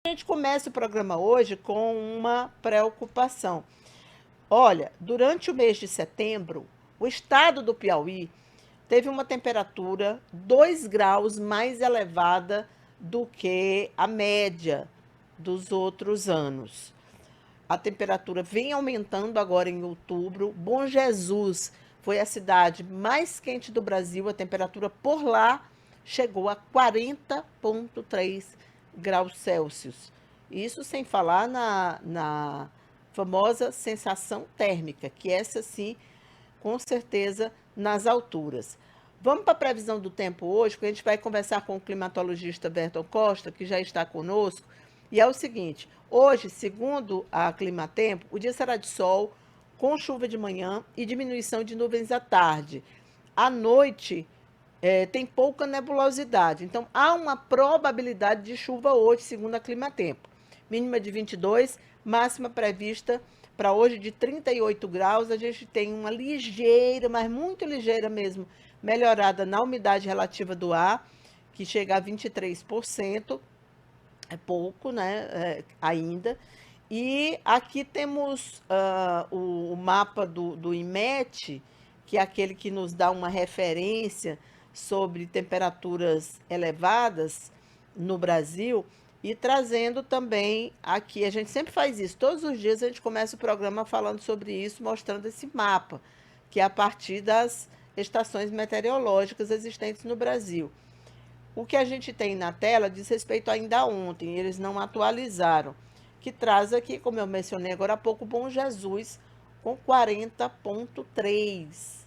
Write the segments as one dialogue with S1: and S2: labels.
S1: A gente começa o programa hoje com uma preocupação. Olha, durante o mês de setembro, o estado do Piauí teve uma temperatura 2 graus mais elevada do que a média dos outros anos. A temperatura vem aumentando agora em outubro. Bom Jesus foi a cidade mais quente do Brasil. A temperatura por lá chegou a 40,3 graus Celsius. Isso sem falar na famosa sensação térmica, que essa sim, com certeza, nas alturas. Vamos para a previsão do tempo hoje, porque a gente vai conversar com o climatologista Berton Costa, que já está conosco. E é o seguinte: hoje, segundo a Climatempo, o dia será de sol, com chuva de manhã e diminuição de nuvens à tarde. À noite, tem pouca nebulosidade. Então, há uma probabilidade de chuva hoje, segundo a Climatempo. Mínima de 22, máxima prevista para hoje de 38 graus. A gente tem uma ligeira, mas muito ligeira mesmo, melhorada na umidade relativa do ar, que chega a 23%. É pouco, né? Ainda. E aqui temos o mapa do IMET, que é aquele que nos dá uma referência sobre temperaturas elevadas no Brasil, e trazendo também aqui, a gente sempre faz isso, todos os dias a gente começa o programa falando sobre isso, mostrando esse mapa, que é a partir das estações meteorológicas existentes no Brasil. O que a gente tem na tela diz respeito ainda a ontem, eles não atualizaram, que traz aqui, como eu mencionei agora há pouco, Bom Jesus com 40,3.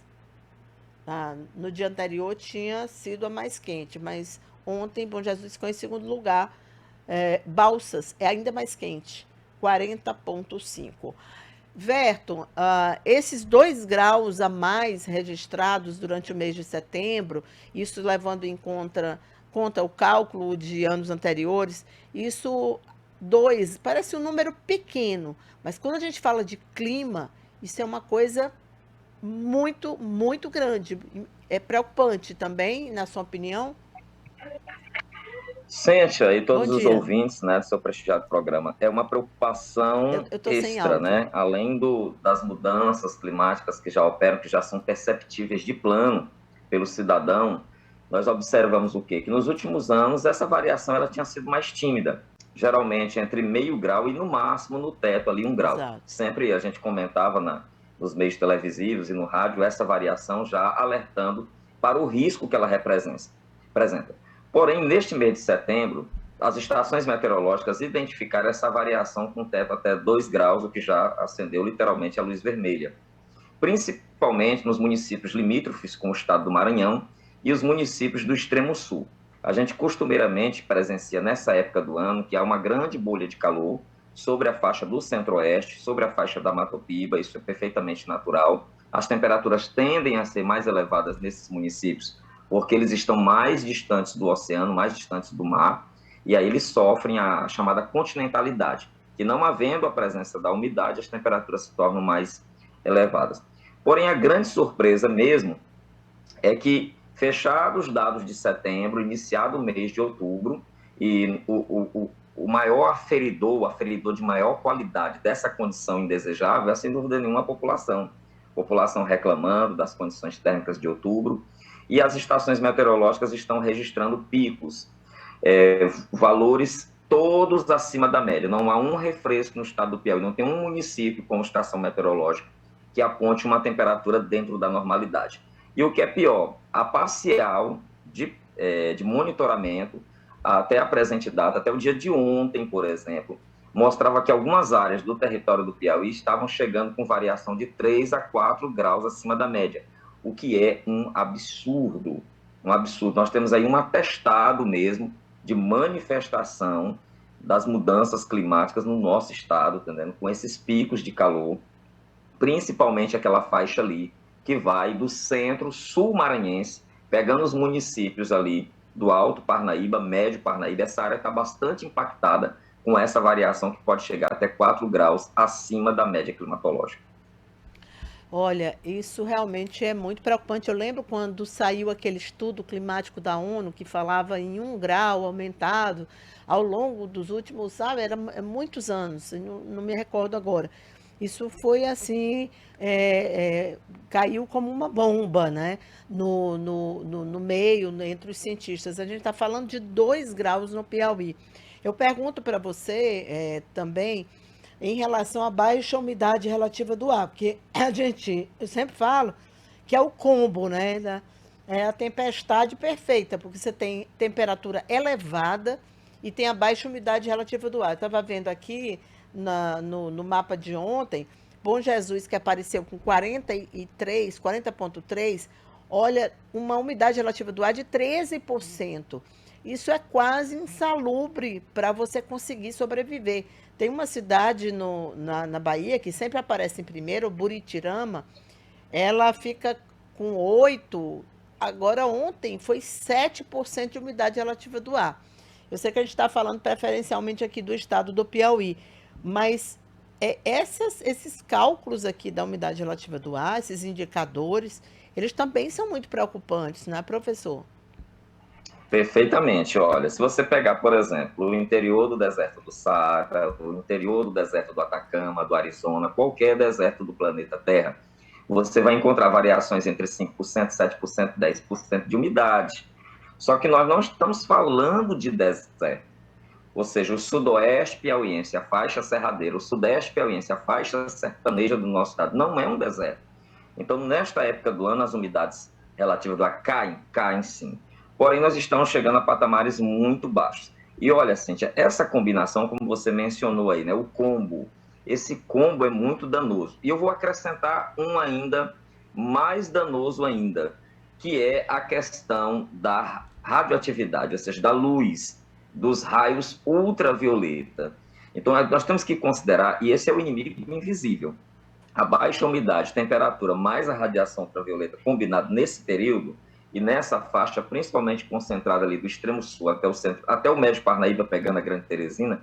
S1: No dia anterior tinha sido a mais quente, mas ontem Bom Jesus ficou em segundo lugar. Balsas é ainda mais quente, 40,5. Verton, esses 2 graus a mais registrados durante o mês de setembro, isso levando em conta o cálculo de anos anteriores, isso 2 parece um número pequeno, mas quando a gente fala de clima, isso é uma coisa muito, muito grande. É preocupante também, na sua opinião?
S2: Cíntia e
S1: Bom
S2: todos os
S1: dia.
S2: ouvintes, né, do seu prestigiado programa, é uma
S1: Eu
S2: preocupação
S1: estou sem
S2: extra,
S1: áudio.
S2: né, além das mudanças climáticas que já operam, que já são perceptíveis de plano pelo cidadão. Nós observamos o quê? Que nos últimos anos essa variação ela tinha sido mais tímida, geralmente entre meio grau e no máximo no teto ali 1 grau.
S1: Exato.
S2: Sempre a gente comentava nos meios televisivos e no rádio essa variação já alertando para o risco que ela representa. Porém, neste mês de setembro, as estações meteorológicas identificaram essa variação com teto até 2 graus, o que já acendeu literalmente a luz vermelha, principalmente nos municípios limítrofes com o estado do Maranhão e os municípios do extremo sul. A gente costumeiramente presencia nessa época do ano que há uma grande bolha de calor sobre a faixa do centro-oeste, sobre a faixa da Mata Piba, isso é perfeitamente natural. As temperaturas tendem a ser mais elevadas nesses municípios porque eles estão mais distantes do oceano, mais distantes do mar, e aí eles sofrem a chamada continentalidade, que não havendo a presença da umidade, as temperaturas se tornam mais elevadas. Porém, a grande surpresa mesmo é que, fechados os dados de setembro, iniciado o mês de outubro, e o maior aferidor, o aferidor de maior qualidade dessa condição indesejável é, sem dúvida nenhuma, a população. População reclamando das condições térmicas de outubro, e as estações meteorológicas estão registrando picos, valores todos acima da média. Não há um refresco no estado do Piauí, não tem um município com estação meteorológica que aponte uma temperatura dentro da normalidade. E o que é pior, a parcial de monitoramento, até a presente data, até o dia de ontem, por exemplo, mostrava que algumas áreas do território do Piauí estavam chegando com variação de 3 a 4 graus acima da média, o que é um absurdo. Um absurdo. Nós temos aí um atestado mesmo de manifestação das mudanças climáticas no nosso estado, entendendo? Com esses picos de calor, principalmente aquela faixa ali que vai do centro-sul maranhense, pegando os municípios ali do Alto Parnaíba, Médio Parnaíba. Essa área está bastante impactada com essa variação que pode chegar até 4 graus acima da média climatológica.
S1: Olha, isso realmente é muito preocupante. Eu lembro quando saiu aquele estudo climático da ONU que falava em 1 grau aumentado ao longo dos últimos, sabe, era muitos anos, eu não me recordo agora. Isso foi assim, caiu como uma bomba, né, no meio, entre os cientistas. A gente está falando de 2 graus no Piauí. Eu pergunto para você também em relação à baixa umidade relativa do ar, porque eu sempre falo que é o combo, né? É a tempestade perfeita, porque você tem temperatura elevada e tem a baixa umidade relativa do ar. Eu estava vendo aqui no mapa de ontem, Bom Jesus, que apareceu com 43, 40,3, olha, uma umidade relativa do ar de 13%. Isso é quase insalubre para você conseguir sobreviver. Tem uma cidade na Bahia que sempre aparece em primeiro, Buritirama, ela fica com 8, agora ontem foi 7% de umidade relativa do ar. Eu sei que a gente está falando preferencialmente aqui do estado do Piauí, mas esses cálculos aqui da umidade relativa do ar, esses indicadores, eles também são muito preocupantes, não é, professor?
S2: Perfeitamente. Olha, se você pegar, por exemplo, o interior do deserto do Saara, o interior do deserto do Atacama, do Arizona, qualquer deserto do planeta Terra, você vai encontrar variações entre 5%, 7%, 10% de umidade. Só que nós não estamos falando de deserto. Ou seja, o sudoeste piauiense, a faixa serradeira, o sudeste piauiense, a faixa sertaneja do nosso estado, não é um deserto. Então, nesta época do ano, as umidades relativas do ar caem sim. Porém, nós estamos chegando a patamares muito baixos. E olha, Cíntia, essa combinação, como você mencionou aí, né, o combo, esse combo é muito danoso. E eu vou acrescentar um ainda mais danoso ainda, que é a questão da radioatividade, ou seja, da luz, dos raios ultravioleta. Então, nós temos que considerar, e esse é o inimigo invisível, a baixa umidade, temperatura, mais a radiação ultravioleta combinado nesse período e nessa faixa, principalmente concentrada ali do extremo sul até o centro, até o Médio Parnaíba, pegando a Grande Teresina,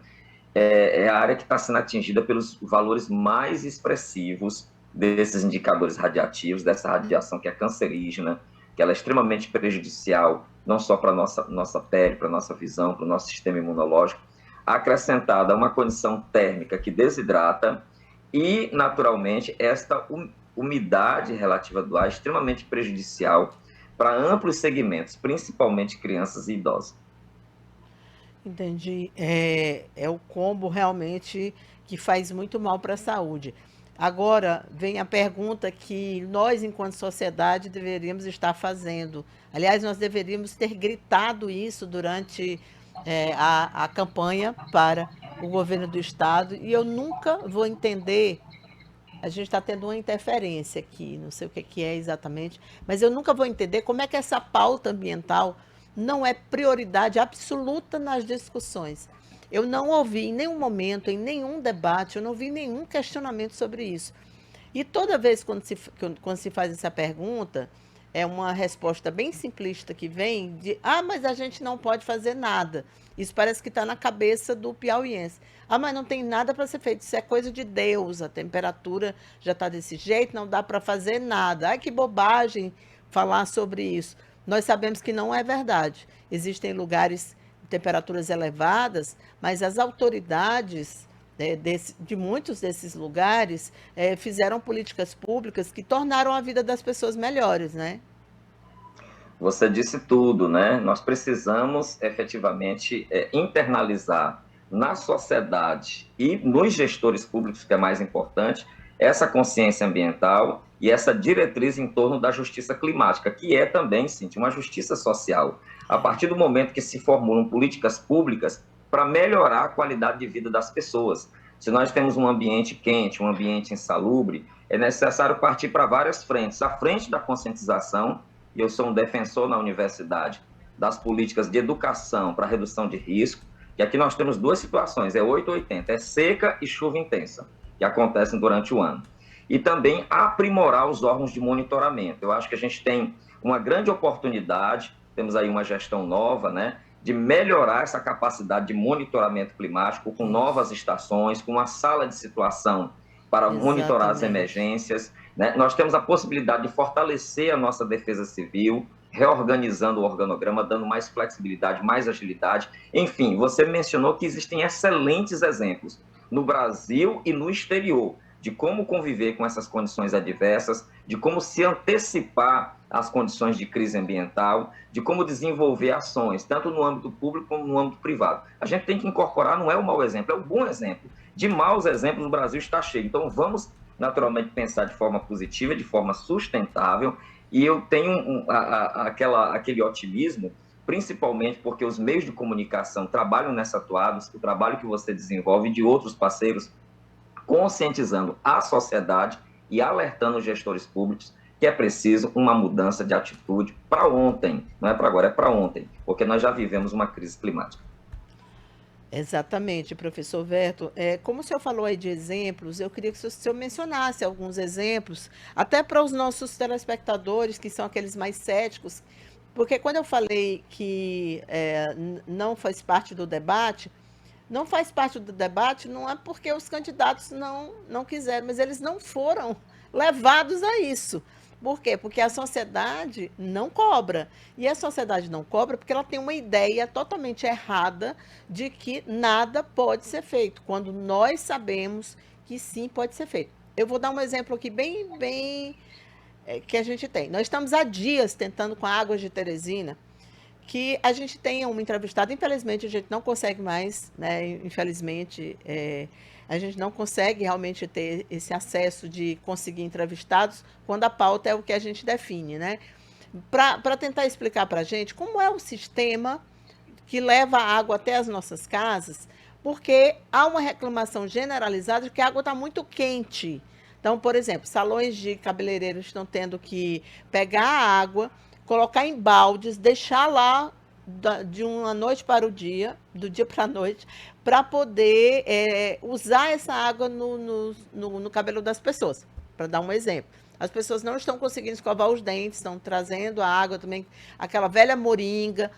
S2: é a área que está sendo atingida pelos valores mais expressivos desses indicadores radiativos, dessa radiação que é cancerígena, que ela é extremamente prejudicial, não só para a nossa pele, para a nossa visão, para o nosso sistema imunológico, acrescentada a uma condição térmica que desidrata e, naturalmente, esta umidade relativa do ar é extremamente prejudicial para amplos segmentos, principalmente crianças e idosos.
S1: Entendi. É o combo realmente que faz muito mal para a saúde. Agora vem a pergunta que nós, enquanto sociedade, deveríamos estar fazendo. Aliás, nós deveríamos ter gritado isso durante a campanha para o governo do estado, e eu nunca vou entender. A gente está tendo uma interferência aqui, não sei o que é exatamente, mas eu nunca vou entender como é que essa pauta ambiental não é prioridade absoluta nas discussões. Eu não ouvi em nenhum momento, em nenhum debate, eu não ouvi nenhum questionamento sobre isso. E toda vez quando se faz essa pergunta, é uma resposta bem simplista que vem de, mas a gente não pode fazer nada. Isso parece que está na cabeça do piauiense. Mas não tem nada para ser feito, isso é coisa de Deus, a temperatura já está desse jeito, não dá para fazer nada. Ai, que bobagem falar sobre isso. Nós sabemos que não é verdade. Existem lugares de temperaturas elevadas, mas as autoridades de muitos desses lugares fizeram políticas públicas que tornaram a vida das pessoas melhores, né?
S2: Você disse tudo, né? Nós precisamos efetivamente internalizar na sociedade e nos gestores públicos, que é mais importante, essa consciência ambiental e essa diretriz em torno da justiça climática, que é também, sim, uma justiça social. A partir do momento que se formulam políticas públicas para melhorar a qualidade de vida das pessoas. Se nós temos um ambiente quente, um ambiente insalubre, é necessário partir para várias frentes. A frente da conscientização, e eu sou um defensor na universidade das políticas de educação para redução de risco, e aqui nós temos duas situações, é 880, é seca e chuva intensa, que acontecem durante o ano. E também aprimorar os órgãos de monitoramento. Eu acho que a gente tem uma grande oportunidade, temos aí uma gestão nova, né, de melhorar essa capacidade de monitoramento climático com novas estações, com uma sala de situação para monitorar as
S1: Exatamente.
S2: emergências, né? Nós temos a possibilidade de fortalecer a nossa defesa civil, reorganizando o organograma, dando mais flexibilidade, mais agilidade. Enfim, você mencionou que existem excelentes exemplos no Brasil e no exterior de como conviver com essas condições adversas, de como se antecipar às condições de crise ambiental, de como desenvolver ações, tanto no âmbito público como no âmbito privado. A gente tem que incorporar, não é o mau exemplo, é o bom exemplo. De maus exemplos, o Brasil está cheio. Então, vamos naturalmente pensar de forma positiva, de forma sustentável, e eu tenho aquele otimismo, principalmente porque os meios de comunicação trabalham nessa toada, o trabalho que você desenvolve de outros parceiros, conscientizando a sociedade e alertando os gestores públicos que é preciso uma mudança de atitude para ontem, não é para agora, é para ontem, porque nós já vivemos uma crise climática.
S1: Exatamente, professor Verto. Como o senhor falou aí de exemplos, eu queria que o senhor mencionasse alguns exemplos, até para os nossos telespectadores, que são aqueles mais céticos, porque quando eu falei que não faz parte do debate, não faz parte do debate não é porque os candidatos não quiseram, mas eles não foram levados a isso. Por quê? Porque a sociedade não cobra. E a sociedade não cobra porque ela tem uma ideia totalmente errada de que nada pode ser feito, quando nós sabemos que sim pode ser feito. Eu vou dar um exemplo aqui bem que a gente tem. Nós estamos há dias tentando com a Águas de Teresina que a gente tenha uma entrevistada. Infelizmente, a gente não consegue mais, né? Infelizmente, a gente não consegue realmente ter esse acesso de conseguir entrevistados quando a pauta é o que a gente define, né? Para tentar explicar para a gente como é o sistema que leva a água até as nossas casas, porque há uma reclamação generalizada de que a água está muito quente. Então, por exemplo, salões de cabeleireiros estão tendo que pegar a água, colocar em baldes, deixar lá de uma noite para o dia, do dia para a noite, para poder usar essa água no cabelo das pessoas, para dar um exemplo. As pessoas não estão conseguindo escovar os dentes, estão trazendo a água também, aquela velha moringa.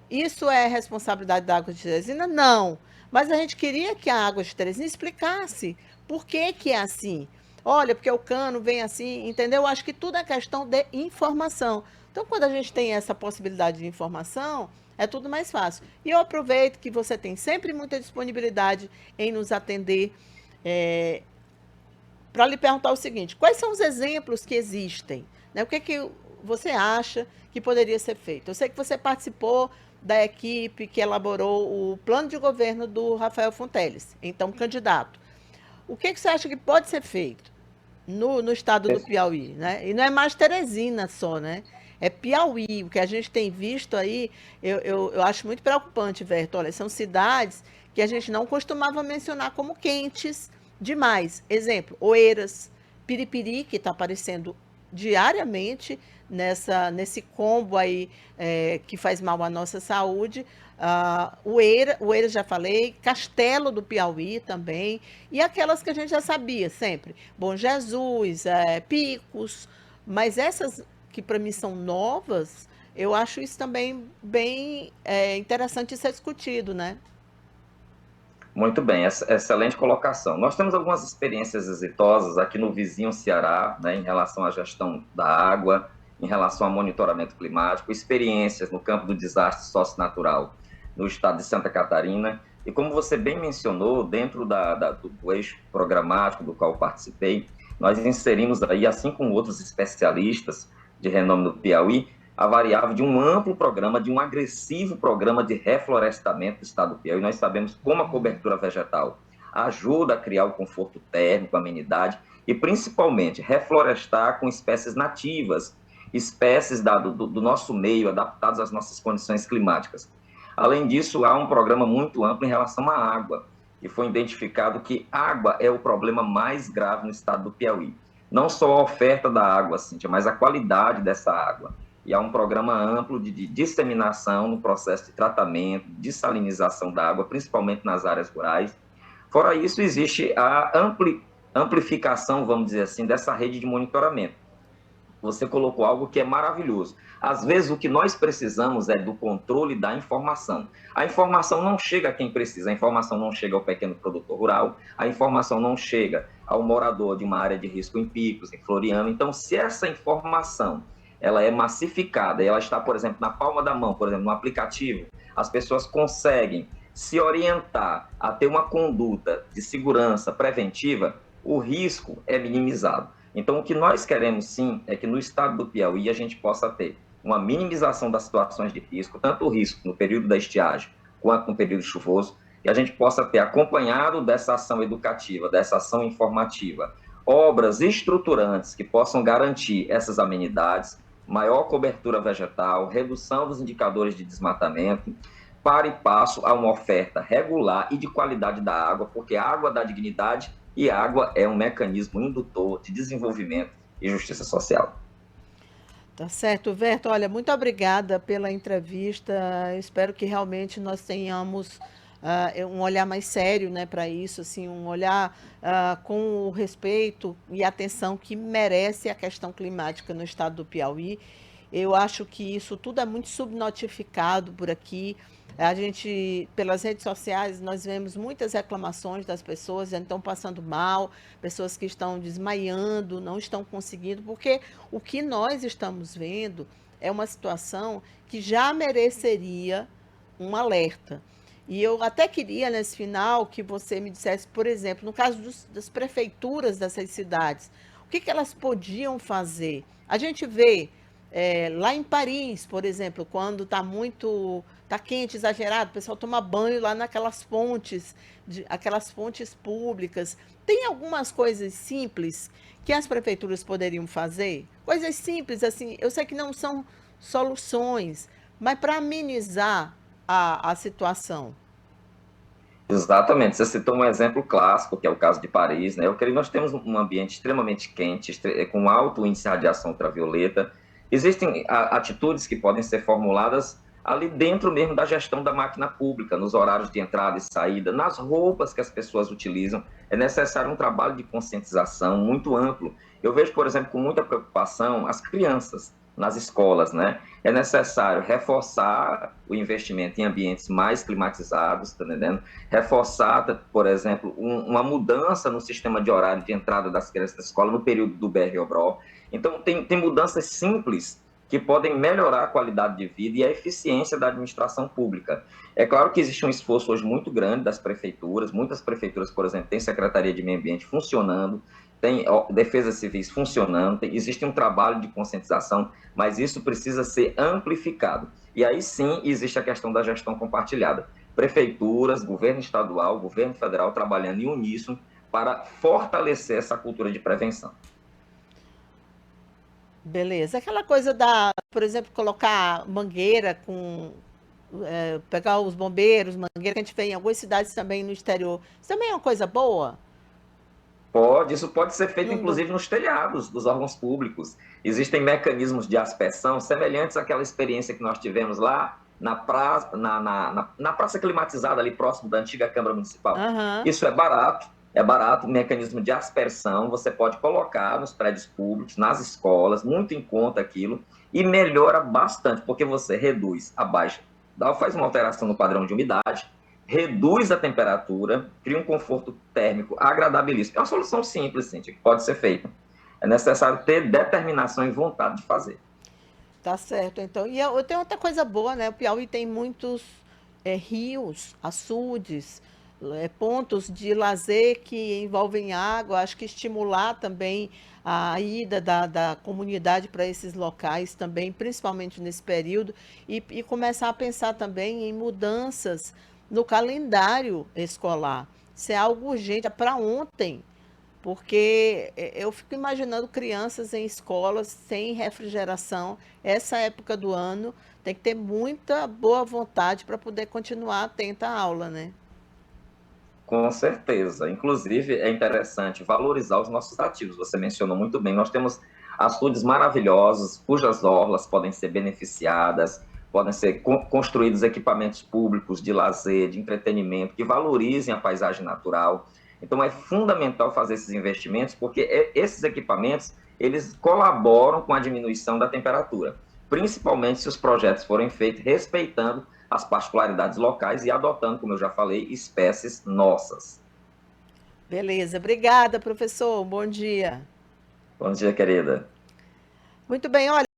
S1: Isso é responsabilidade da Água de Teresina? Não. Mas a gente queria que a Água de Teresina explicasse por que que é assim. Olha, porque o cano vem assim, entendeu? Acho que tudo é questão de informação. Então, quando a gente tem essa possibilidade de informação, é tudo mais fácil. E eu aproveito que você tem sempre muita disponibilidade em nos atender, para lhe perguntar o seguinte: quais são os exemplos que existem? Né? O que, que você acha que poderia ser feito? Eu sei que você participou da equipe que elaborou o plano de governo do Rafael Fonteles, então candidato. O que, que você acha que pode ser feito no estado do Piauí? Né? E não é mais Teresina só, né? É Piauí. O que a gente tem visto aí, eu acho muito preocupante, Verto. Olha, são cidades que a gente não costumava mencionar como quentes demais. Exemplo, Oeiras, Piripiri, que está aparecendo diariamente nesse combo aí que faz mal à nossa saúde. Oeiras, já falei, Castelo do Piauí também, e aquelas que a gente já sabia sempre, Bom Jesus, Picos, mas essas que para mim são novas, eu acho isso também bem interessante ser discutido, né?
S2: Muito bem, excelente colocação. Nós temos algumas experiências exitosas aqui no vizinho Ceará, né, em relação à gestão da água, em relação ao monitoramento climático, experiências no campo do desastre socio-natural no estado de Santa Catarina. E como você bem mencionou, dentro do eixo programático do qual participei, nós inserimos aí, assim como outros especialistas de renome no Piauí, a variável de um amplo programa, de um agressivo programa de reflorestamento do estado do Piauí. Nós sabemos como a cobertura vegetal ajuda a criar o conforto térmico, a amenidade, e principalmente reflorestar com espécies nativas, espécies do nosso meio, adaptadas às nossas condições climáticas. Além disso, há um programa muito amplo em relação à água, e foi identificado que água é o problema mais grave no estado do Piauí. Não só a oferta da água, Cíntia, mas a qualidade dessa água. E há um programa amplo de disseminação no processo de tratamento, de salinização da água, principalmente nas áreas rurais. Fora isso, existe a amplificação, vamos dizer assim, dessa rede de monitoramento. você colocou algo que é maravilhoso. Às vezes, o que nós precisamos é do controle da informação. A informação não chega a quem precisa, a informação não chega ao pequeno produtor rural, a informação não chega ao morador de uma área de risco em Picos, em Floriano. Então, se essa informação ela é massificada, ela está, por exemplo, na palma da mão, por exemplo, no aplicativo, as pessoas conseguem se orientar a ter uma conduta de segurança preventiva, o risco é minimizado. Então, o que nós queremos, sim, é que no estado do Piauí a gente possa ter uma minimização das situações de risco, tanto o risco no período da estiagem quanto no período chuvoso, e a gente possa ter, acompanhado dessa ação educativa, dessa ação informativa, obras estruturantes que possam garantir essas amenidades, maior cobertura vegetal, redução dos indicadores de desmatamento, para e passo a uma oferta regular e de qualidade da água, porque a água dá dignidade e a água é um mecanismo indutor de desenvolvimento e justiça social.
S1: Tá certo, Verto. Olha, muito obrigada pela entrevista. Espero que realmente nós tenhamos um olhar mais sério, né, para isso, assim, um olhar com o respeito e atenção que merece a questão climática no estado do Piauí. Eu acho que isso tudo é muito subnotificado por aqui. A gente, pelas redes sociais, nós vemos muitas reclamações das pessoas que estão passando mal, pessoas que estão desmaiando, não estão conseguindo, porque o que nós estamos vendo é uma situação que já mereceria um alerta. E eu até queria, nesse final, que você me dissesse, por exemplo, no caso das prefeituras dessas cidades, o que elas podiam fazer? A gente vê lá em Paris, por exemplo, quando está quente, exagerado, o pessoal toma banho lá naquelas fontes, aquelas fontes públicas. Tem algumas coisas simples que as prefeituras poderiam fazer? Coisas simples, assim, eu sei que não são soluções, mas para amenizar a situação.
S2: Exatamente, você citou um exemplo clássico, que é o caso de Paris, né? Eu creio que nós temos um ambiente extremamente quente, com alto índice de radiação ultravioleta. Existem atitudes que podem ser formuladas ali dentro mesmo da gestão da máquina pública, nos horários de entrada e saída, nas roupas que as pessoas utilizam. É necessário um trabalho de conscientização muito amplo. Eu vejo, por exemplo, com muita preocupação as crianças nas escolas, né? É necessário reforçar o investimento em ambientes mais climatizados, tá entendendo? Reforçar, por exemplo, uma mudança no sistema de horário de entrada das crianças da escola no período do BR-Obrol. Então, tem mudanças simples que podem melhorar a qualidade de vida e a eficiência da administração pública. É claro que existe um esforço hoje muito grande das prefeituras, muitas prefeituras, por exemplo, têm Secretaria de Meio Ambiente funcionando, tem defesas civis funcionando, existe um trabalho de conscientização, mas isso precisa ser amplificado. E aí sim existe a questão da gestão compartilhada. Prefeituras, governo estadual, governo federal trabalhando em uníssono para fortalecer essa cultura de prevenção.
S1: Beleza. Aquela coisa por exemplo, colocar mangueira pegar os bombeiros, mangueira que a gente vê em algumas cidades também no exterior. Isso também é uma coisa boa?
S2: Isso pode ser feito,
S1: Não,
S2: inclusive, nos telhados dos órgãos públicos. Existem mecanismos de aspersão semelhantes àquela experiência que nós tivemos lá na praça, na praça climatizada, ali próximo da antiga Câmara Municipal.
S1: aham.
S2: Isso é barato, mecanismo de aspersão, você pode colocar nos prédios públicos, nas escolas, muito em conta aquilo, e melhora bastante, porque você reduz a baixa, faz uma alteração no padrão de umidade, reduz a temperatura, cria um conforto térmico agradabilíssimo. É uma solução simples, Cíntia, que pode ser feita. É necessário ter determinação e vontade de fazer.
S1: Tá certo, então. E eu tenho outra coisa boa, né? O Piauí tem muitos rios, açudes, pontos de lazer que envolvem água. Acho que estimular também a ida da comunidade para esses locais também, principalmente nesse período, e começar a pensar também em mudanças no calendário escolar. Isso é algo urgente, é para ontem. Porque eu fico imaginando crianças em escolas sem refrigeração, essa época do ano, tem que ter muita boa vontade para poder continuar atenta à aula, né?
S2: Com certeza. Inclusive, é interessante valorizar os nossos ativos. Você mencionou muito bem. Nós temos açudes maravilhosos, cujas orlas podem ser beneficiadas, podem ser construídos equipamentos públicos de lazer, de entretenimento, que valorizem a paisagem natural. Então, é fundamental fazer esses investimentos, porque esses equipamentos, eles colaboram com a diminuição da temperatura, principalmente se os projetos forem feitos respeitando as particularidades locais e adotando, como eu já falei, espécies nossas.
S1: Beleza, obrigada, professor. Bom dia.
S2: Bom dia, querida.
S1: Muito bem, olha.